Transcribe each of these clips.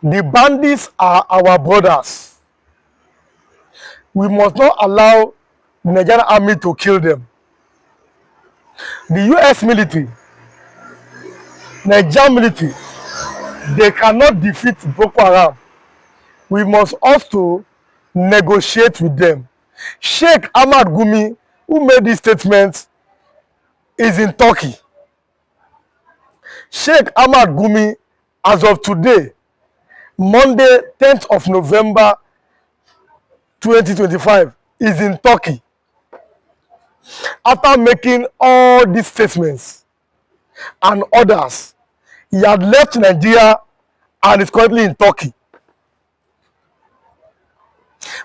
The bandits are our brothers. We must not allow the Nigerian army to kill them. The US military, Nigerian military, they cannot defeat Boko Haram. We must also negotiate with them. Sheikh Ahmad Gumi, who made this statement, is in Turkey. Sheikh Ahmad Gumi, as of today, Monday, 10th of November 2025, is in Turkey. After making all these statements and others, he had left Nigeria and is currently in Turkey.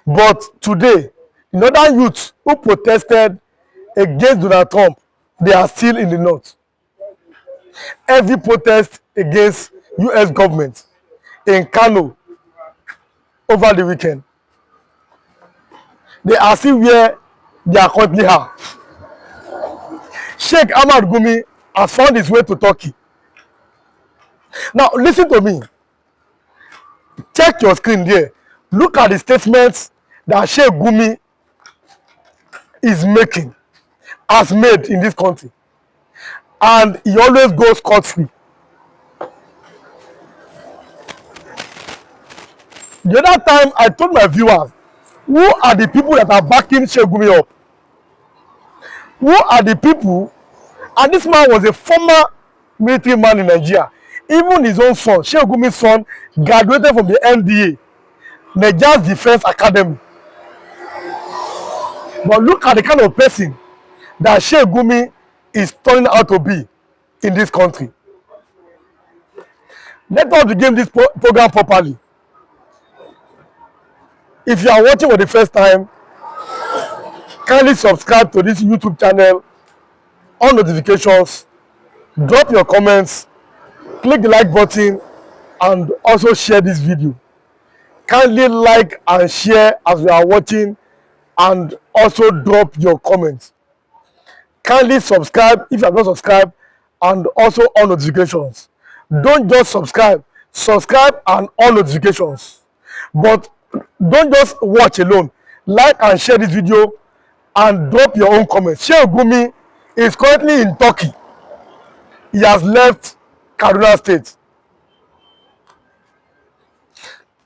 But today, the northern youths who protested against Donald Trump, they are still in the north. Every protest against US government in Kano over the weekend, they are still where they are currently are. Sheikh Ahmad Gumi has found his way to Turkey. Now, listen to me. Check your screen there. Look at the statements that Sheikh Gumi is making, has made in this country. And he always goes scot-free. The other time, I told my viewers, who are the people that are backing Sheikh Gumi up? Who are the people? And this man was a former military man in Nigeria. Even his own son, Sheikh Gumi's son, graduated from the NDA, Nigeria's Defense Academy. But look at the kind of person that Sheikh Gumi is turning out to be in this country. Let us begin this program properly. If you are watching for the first time, kindly subscribe to this YouTube channel, on notifications, drop your comments, click the like button, and also share this video. Kindly like and share as you are watching, and also drop your comments. Kindly subscribe if you have not subscribed, and also on notifications. Don't just subscribe and on notifications. But don't just watch alone. Like and share this video and drop your own comments. Sheikh Gumi is currently in Turkey. He has left Kaduna State.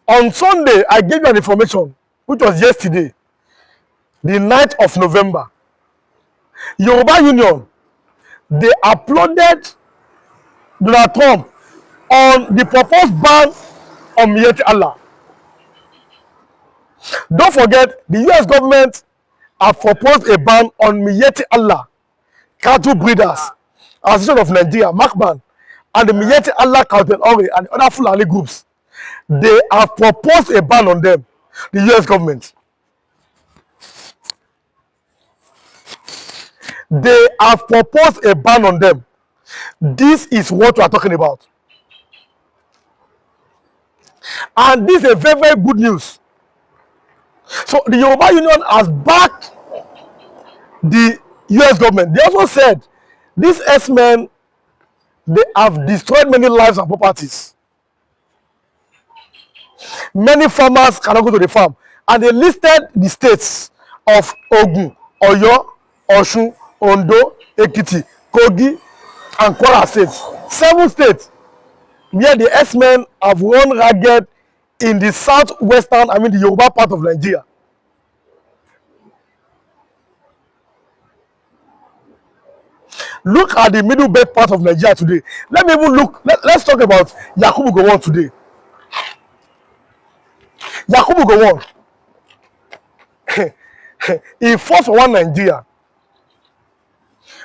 On Sunday, I gave you an information, which was yesterday, the 9th of November. Yoruba Union, they applauded Donald Trump on the proposed ban on Miyeti Allah. Don't forget, the US government have proposed a ban on Miyeti Allah, cattle breeders, Association of Nigeria, MACBAN, and the Miyeti Allah Cattle Ori and other Fulani groups. They have proposed a ban on them, the US government. They have proposed a ban on them. This is what we are talking about. And this is a very, very good news. So the Yoruba Union has backed the US government. They also said these S-men, they have destroyed many lives and properties. Many farmers cannot go to the farm. And they listed the states of Ogun, Oyo, Osun, Ondo, Ekiti, Kogi, and Kwara states. 7 states where the S-men have run ragged in the southwestern, the Yoruba part of Nigeria. Look at the middle belt part of Nigeria today. Let me even look. Let's talk about Yakubu Gowon today. Yakubu Gowon, he fought for one Nigeria.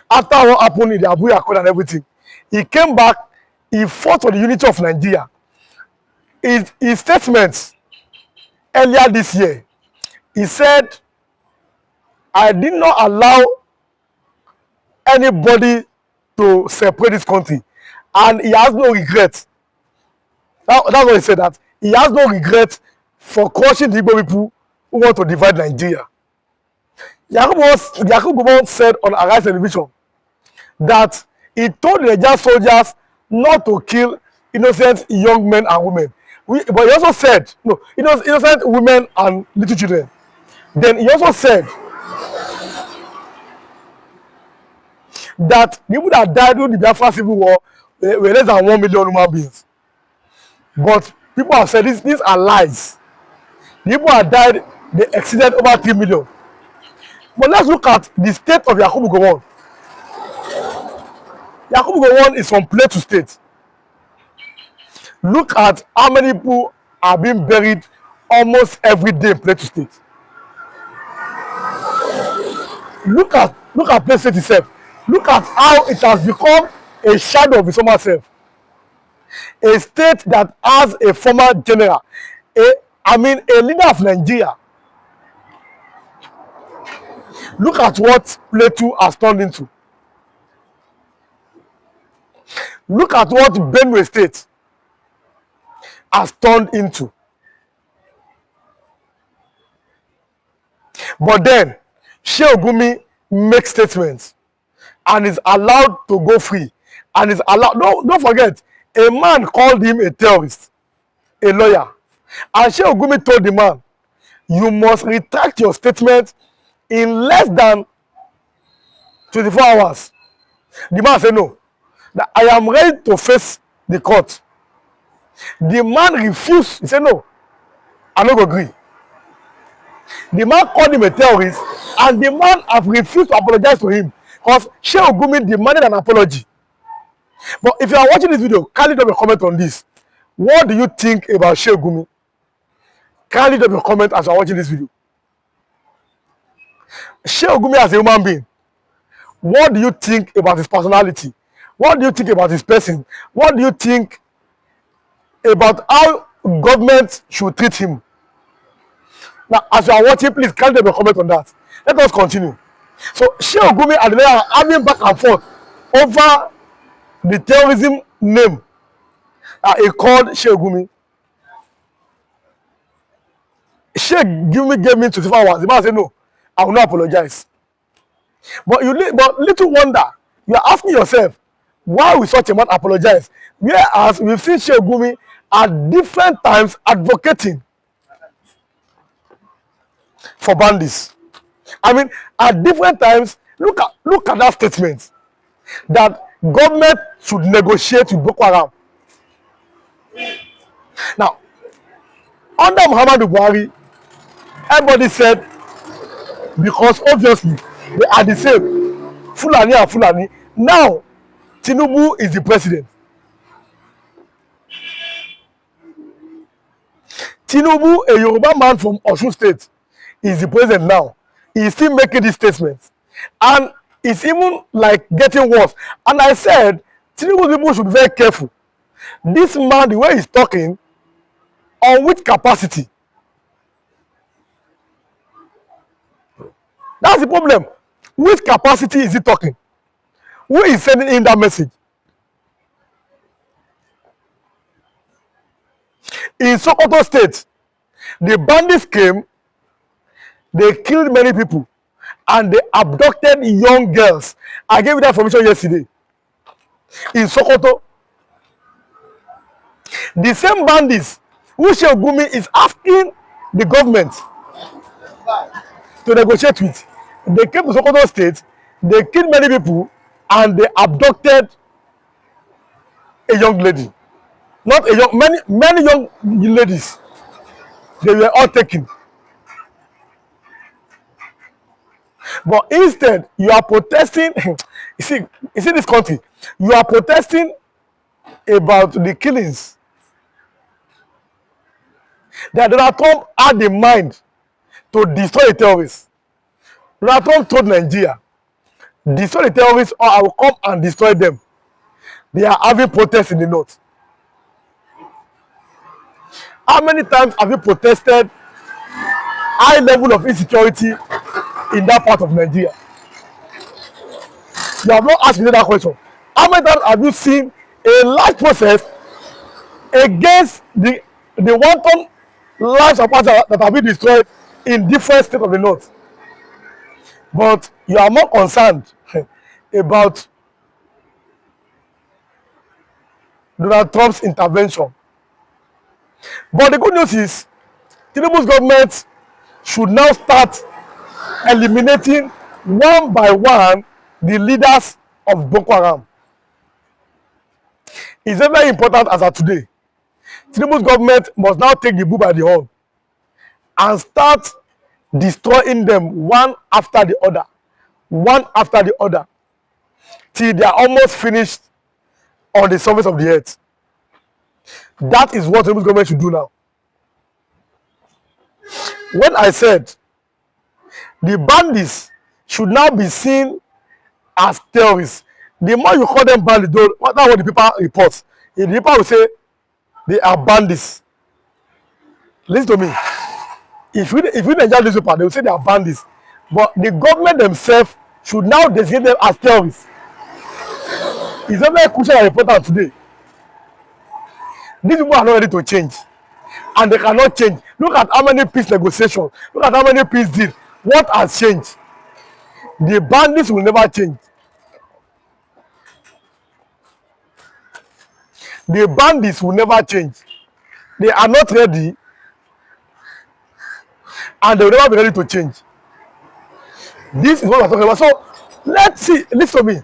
After what happened in the Abuja Accord and everything, he came back. He fought for the unity of Nigeria. His statements earlier this year, he said, I did not allow anybody to separate this country, and he has no regret. That's what he said, that he has no regret for crushing the Igbo people who want to divide Nigeria. Yakubu said on Arise Television that he told the Nigerian soldiers not to kill innocent young men and women, But he also said, no, innocent women and little children. Then he also said that people that died during the Biafra Civil War were less than 1 million human beings. But people have said these are lies. The people that died, they exceeded over 3 million. But let's look at the state of Yakubu Gowon. Yakubu Gowon is from Plateau State. Look at how many people are being buried almost every day in Plateau State. Look at Plateau State itself. Look at how it has become a shadow of its own self. A state that has a former general, a leader of Nigeria. Look at what Plateau has turned into. Look at what Benue State has turned into. But then, Sheikh Gumi makes statements and is allowed to go free. And is allowed, don't forget, a man called him a terrorist, a lawyer. And Sheikh Gumi told the man, you must retract your statement in less than 24 hours. The man said no, that I am ready to face the court. The man refused. He said no, I'm not going to agree. The man called him a terrorist, and the man have refused to apologize to him because Sheikh Gumi demanded an apology. But if you are watching this video, kindly drop a comment on this. What do you think about Sheikh Gumi? Kindly drop a comment as you are watching this video. Sheikh Gumi as a human being, what do you think about his personality? What do you think about his person? What do you think about how government should treat him? Now, as you are watching, please kindly drop a comment on that. Let us continue. So, Sheikh Gumi and the lawyer are having back and forth over the terrorism name he called Sheikh Gumi. Sheikh Gumi gave me 24 hours. The man said, no, I will not apologize. But little wonder, you are asking yourself, why will such a man apologize? Whereas we've seen Sheikh Gumi at different times advocating for bandits. At different times, look at that statement that government should negotiate with Boko Haram. Now, under Muhammadu Buhari, everybody said, because obviously they are the same, Fulani and Fulani. Now, Tinubu is the president. Tinubu, a Yoruba man from Osun State, is the president now. He is still making these statements. And it's even like getting worse. And I said, Tinubu people should be very careful. This man, the way he's talking, on which capacity? That's the problem. Which capacity is he talking? Who is sending in that message? In Sokoto State, the bandits came, they killed many people, and they abducted young girls. I gave you that information yesterday. In Sokoto, the same bandits who Sheikh Gumi is asking the government to negotiate with, they came to Sokoto State, they killed many people, and they abducted a young lady. Not a young, many young ladies. They were all taken. But instead, you are protesting. you see this country. You are protesting about the killings. That Donald Trump had in mind to destroy the terrorists. Donald Trump told Nigeria, destroy the terrorists or I will come and destroy them. They are having protests in the north. How many times have you protested high level of insecurity in that part of Nigeria? You have not asked me that question. How many times have you seen a large process against the wanton lives of persons that have been destroyed in different states of the north? But you are more concerned about Donald Trump's intervention. But the good news is, Tinubu's government should now start eliminating one by one the leaders of Boko Haram. It's very important as of today. Tinubu's government must now take the bull by the horn and start destroying them one after the other, till they are almost finished on the surface of the earth. That is what Tinubu's government should do now. When I said the bandits should now be seen as terrorists, the more you call them bandits, though, that's what the people report. The people will say they are bandits. Listen to me. If you Nigerian newspaper, they will say they are bandits. But the government themselves should now designate them as terrorists. It's very crucial and important today. These people are not ready to change. And they cannot change. Look at how many peace negotiations. Look at how many peace deals. What has changed? The bandits will never change. The bandits will never change. They are not ready, and they will never be ready to change. This is what we're talking about. So let's see, listen to me.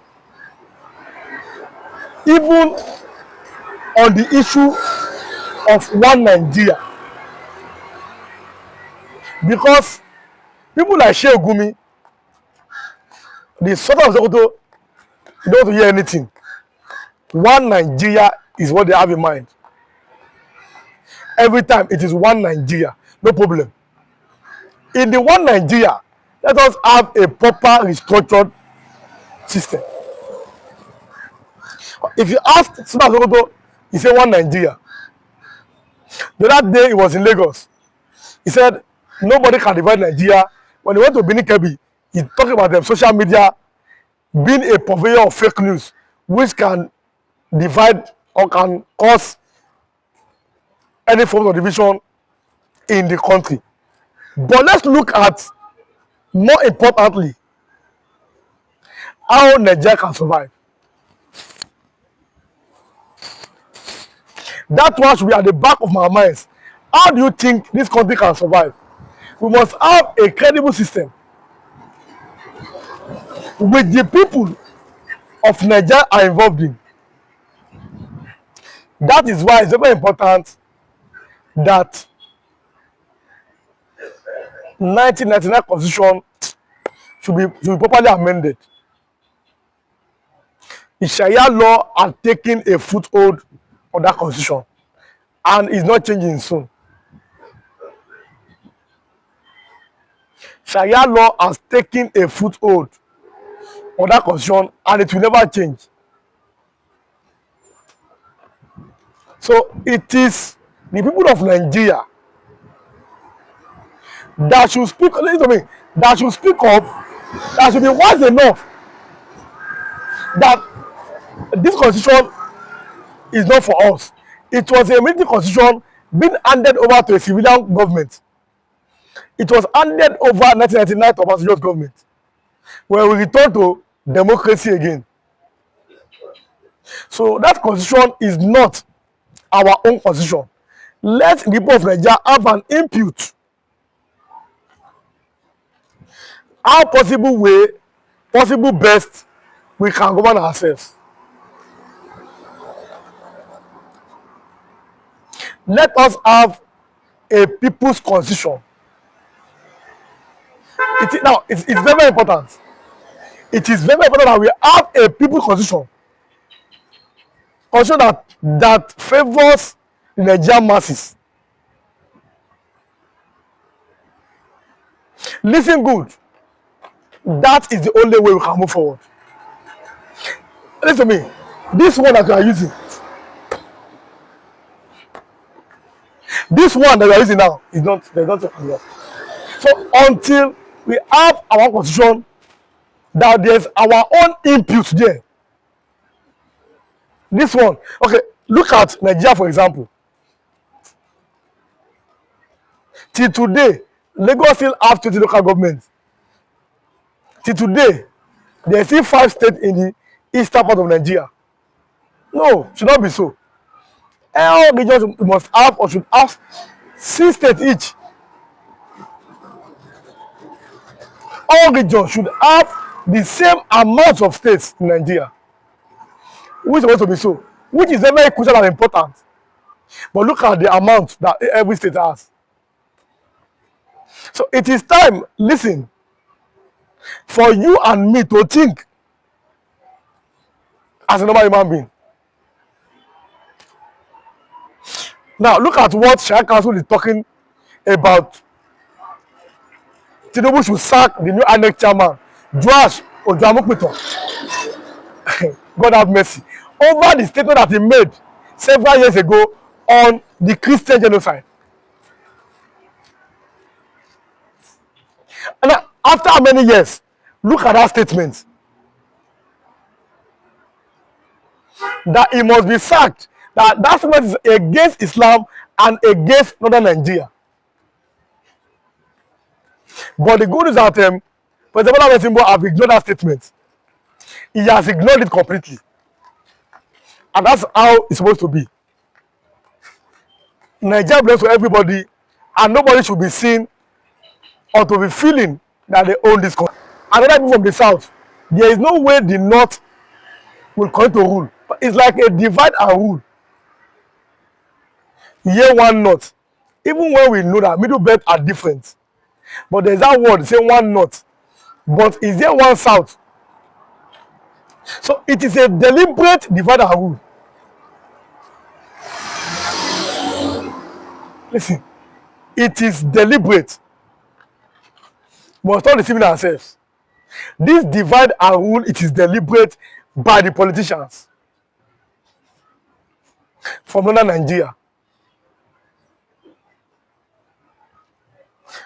Even on the issue of one Nigeria, because people like Sheikh Gumi, the Sultan of Sokoto, they don't want to hear anything. One Nigeria is what they have in mind. Every time it is one Nigeria, no problem. In the one Nigeria, let us have a proper restructured system. If you ask Sultan of Sokoto, he said one Nigeria. The other day he was in Lagos. He said nobody can divide Nigeria. When he went to Benin Kebbi, he talked about them social media being a purveyor of fake news, which can divide or can cause any form of division in the country. But let's look at, more importantly, how Nigeria can survive. That one should be at the back of my minds. How do you think this country can survive? We must have a credible system which the people of Nigeria are involved in. That is why it's very important that 1999 Constitution should be properly amended. The Sharia law has taken a foothold on that Constitution and is not changing soon. Sharia law has taken a foothold on that Constitution and it will never change. So it is the people of Nigeria that should speak, listen to me, that should speak up, that should be wise enough that this Constitution is not for us. It was a military Constitution being handed over to a civilian government. It was handed over 1999 to Obasanjo's government, where we return to democracy again. So that Constitution is not our own Constitution. Let the people of Nigeria have an input. How possible best we can govern ourselves. Let us have a people's constitution. It's very important. It is very important that we have a people's constitution. Constitution that favors the Nigerian masses. Listen good. That is the only way we can move forward. Listen to me. This one that we are using. This one that we are using now is not, there's not enough. So until we have our constitution, that there's our own input there. This one, okay, look at Nigeria for example. Till today, Lagos still have 20 local governments. Till today, there are still 5 states in the eastern part of Nigeria. No, should not be so. All regions must have or should have 6 states each. All regions should have the same amount of states in Nigeria, which is supposed to be so, which is very, very crucial and important. But look at the amount that every state has. So it is time, listen, for you and me to think as a normal human being. Now look at what Shia Council is talking about. Tinubu should sack the new INEC chairman, Joash Ojuamopito. God have mercy. Over the statement that he made several years ago on the Christian genocide. And after how many years, look at that statement. That he must be sacked. That statement is against Islam and against northern Nigeria. But the good news that President Bola Tinubu have ignored that statement. He has ignored it completely. And that's how it's supposed to be. Nigeria belongs to everybody, and nobody should be seen or to be feeling that they own this country. Another people from the south, there is no way the north will come to rule. It's like a divide and rule. Here one north. Even when we know that middle belt are different. But there's that word saying one north. But is there one south? So it is a deliberate divide and rule. Listen, it is deliberate. We must not deceiving ourselves. This divide and rule, it is deliberate by the politicians from northern Nigeria.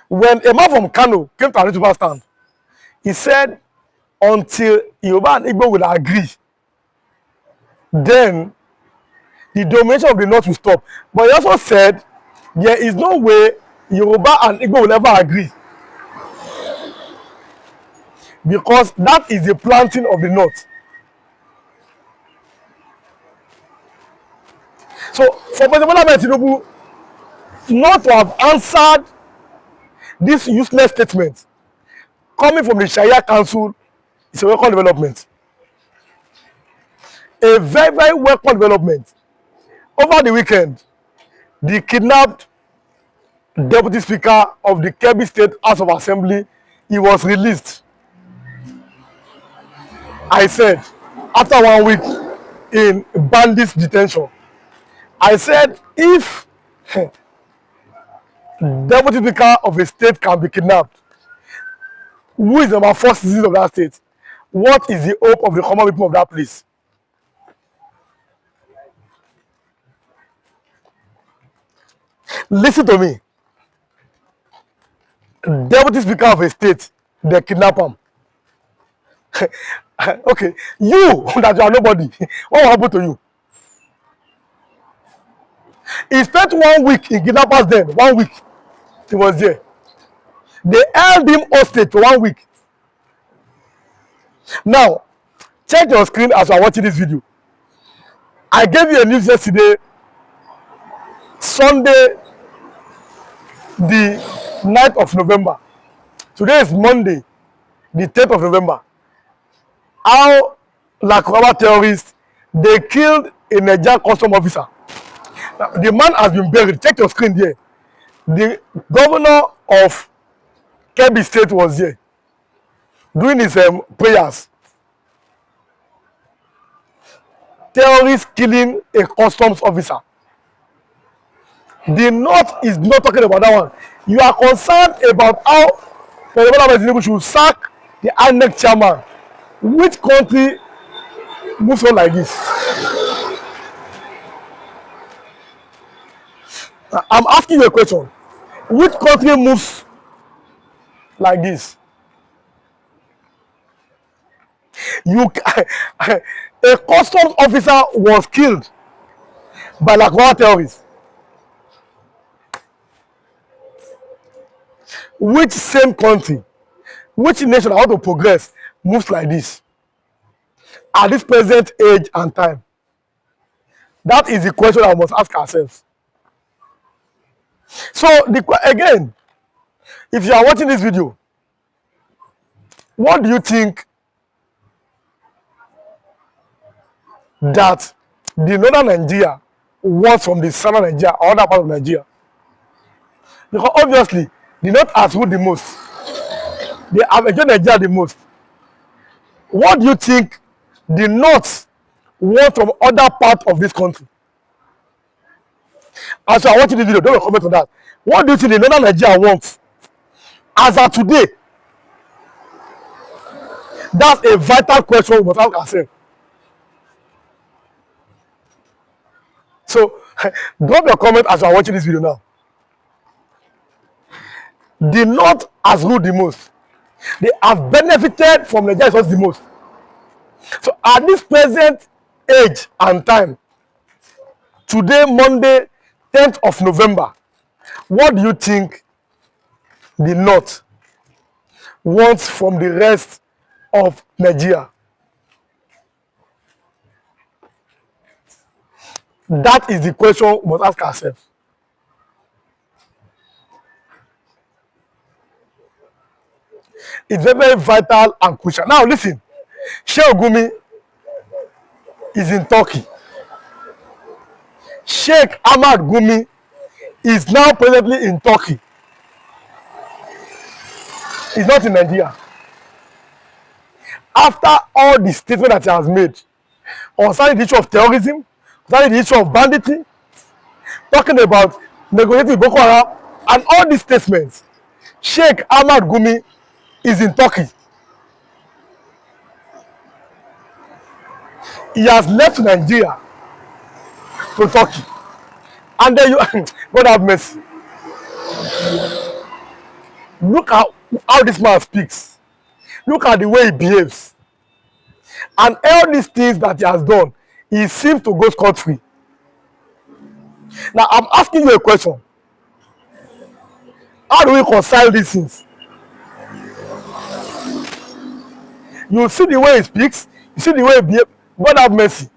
When a man from Kano came to our stand, he said, until Yoruba and Igbo will agree, then the domination of the north will stop. But he also said, there is no way Yoruba and Igbo will ever agree. Because that is the planting of the north. So, for President Bola Tinubu not to have answered this useless statement coming from the Shia Council is a welcome development. A very, very welcome development. Over the weekend, the kidnapped Deputy Speaker of the Kebbi State House of Assembly, he was released. I said, after 1 week in Bandit's detention, I said, if Deputy Speaker of a state can be kidnapped, who is the number 4 citizen of that state? What is the hope of the common people of that place? Listen to me. Deputy Speaker of a state, they kidnap him. Okay, you that you are nobody, what will happen to you? He spent 1 week in kidnappers den. 1 week he was there. They held him hostage for 1 week. Now, check your screen as you are watching this video. I gave you a news yesterday, Sunday, the 9th of November. Today is Monday, the 10th of November. How Lakuraba terrorists, they killed a Nigerian custom officer. Now, the man has been buried. Check your screen there. The governor of Kebbi State was there doing his prayers. Terrorists killing a customs officer. The North is not talking about that one. You are concerned about how President Bola should sack the INEC chairman. Which country moves on like this? I'm asking you a question. Which country moves like this? A customs officer was killed by Lakuraba terrorists. Which same country, which nation that want to progress moves like this at this present age and time? That is the question I must ask ourselves. So again, if you are watching this video, what do you think that the northern Nigeria wants from the southern Nigeria or other part of Nigeria? Because obviously, the north has ruled the most. They have enjoyed Nigeria the most. What do you think the north want from other part of this country? As you are watching this video, don't comment on that. What do you think the northern Nigeria wants as of today? That's a vital question we must ask ourselves. So, drop your comment as you are watching this video now. The north has ruled the most. They have benefited from Nigeria resources the most. So, at this present age and time, today, Monday, 10th of November, what do you think the north wants from the rest of Nigeria? That is the question we must ask ourselves. It's very, very vital and crucial. Now listen, Sheikh Gumi is in Turkey. Sheikh Ahmad Gumi is now presently in Turkey. He's not in Nigeria. After all the statements that he has made concerning the issue of terrorism, concerning the issue of banditry, talking about negotiating with Boko Haram, and all these statements, Sheikh Ahmad Gumi is in Turkey. He has left Nigeria to Turkey. And then you, God have mercy. Look how this man speaks. Look at the way he behaves. And all these things that he has done, he seems to go scot-free. Now, I'm asking you a question. How do we reconcile these things? You see the way he speaks, you see the way he behaves. God have mercy.